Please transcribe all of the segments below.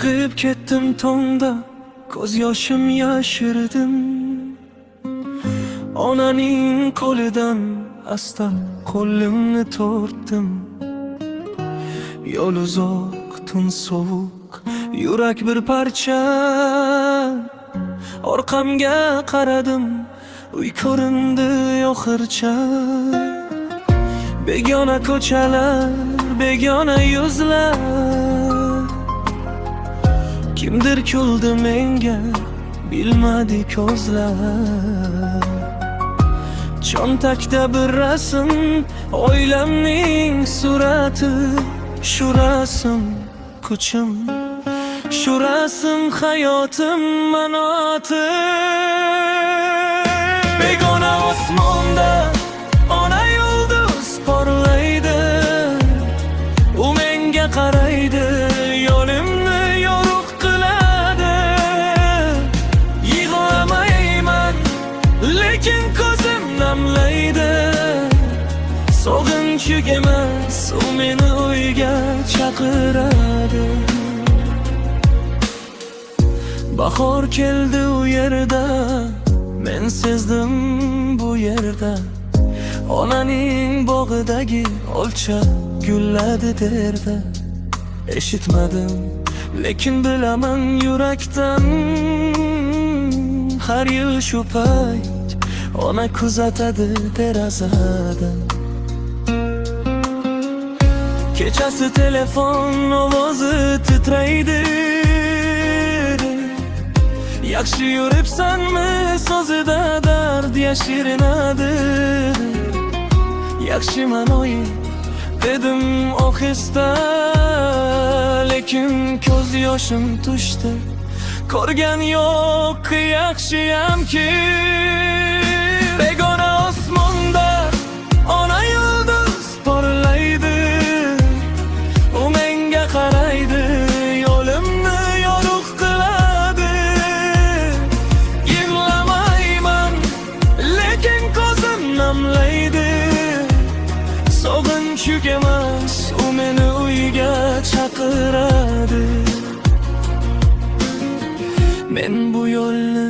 Chiqib ketdim tongda, ko'z yoshim yashirdim. Onaning qo'lidan asta qo'limni tortdim. Yo'l uzoq, tun sovuq, yurak bir parcha. Orqamga qaradim, uy ko'rindi oxircha. Begona ko'chalar, begona yuzlar, kimdir kuldi menga, bilmadi ko'zlar. Cho'ntakda bir rasm, oilamning surati. Shu rasm kuchim, shu rasm hayotim, manoti. Begona osmonda ona yulduz porlaydi. U menga qaraydi, yo'limni yorug' qiladi. Yig'lamayman, lekin ko'zim namlaydi. Sog'inch emas, u meni uyga chaqiradi. Bahor keldi u yerda, men sezdim bu yerda. Onaning bog'idagi olcha gulladi derdi. Eshitmadim, lekin bilaman yurakdan. Har yil shu payt ona kuzatadi derazadan. Kechasi telefon ovozi titraydi. Yaxshi yuribsanmi, so'zida dard yashirinadi. Yaxshiman oyi, dedim ohista, lekin ko'z yoshim tushdi. Ko'rgan yo'q, yaxshiyamki. Begona osmonda ona yulduz porlaydi. U menga qaraydi, yo'limni yorug' qiladi. Yig'lamayman, lekin ko'zim namlaydi. Sog'inch emas, u meni uyga chaqiradi. Men bu yo'lni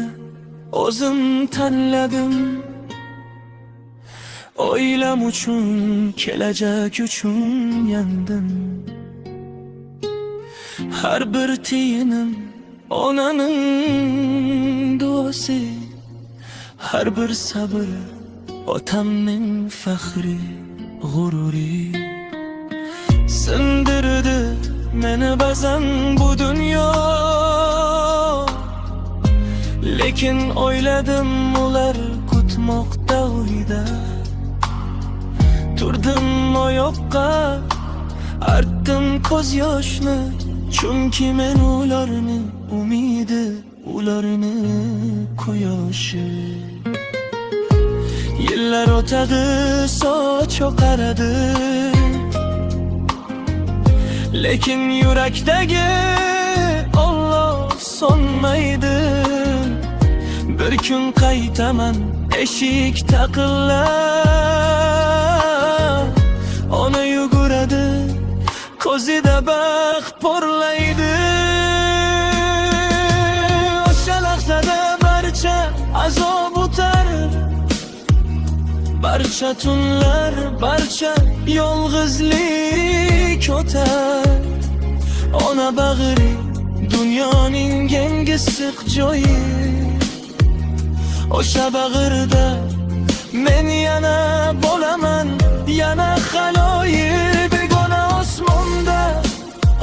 o'zim tanladim. Oilam uchun, kelajak uchun yandim. Har bir tiyinim onaning duosi. Har bir sabr otamning faxri, g'ururi. Sindirdi meni ba'zan bu dunyo, lekin o'yladim ular kutmoqda uyda. Turdim oyoqqa, artdim ko'z yoshni, chunki men ularni umidi, ularni quyoshi. Yillar o'tadi, soch oqaradi, lekin yurakdagi olov so'nmaydi. Bir kun qaytaman, eshik taqillar. Ona yuguradi, ko'zida baxt porlaydi. O'sha lahzada barcha azob o'tar, barcha tunlar, barcha yolg'izlik o'tar. Ona bag'ri dunyoning eng issiq joyi. O'sha bag'rida men yana bo'laman, yana haloyiq. Begona osmonda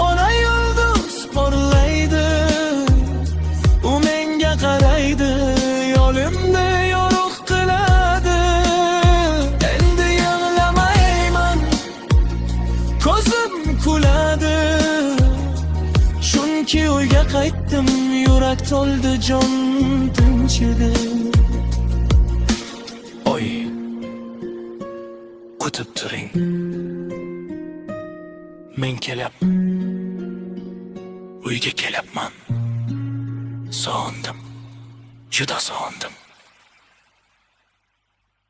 ona yulduz porlaydi. U menga qaraydi, yo'limni yorug' qiladi. Endi yig'lamayman, ko'zim kuladi. Chunki uyga qaytdim, yurak to'ldi, jon tinchidi. Kutib turing, men kelyapman, uyga kelyapman. Sog'indim, juda sog'indim.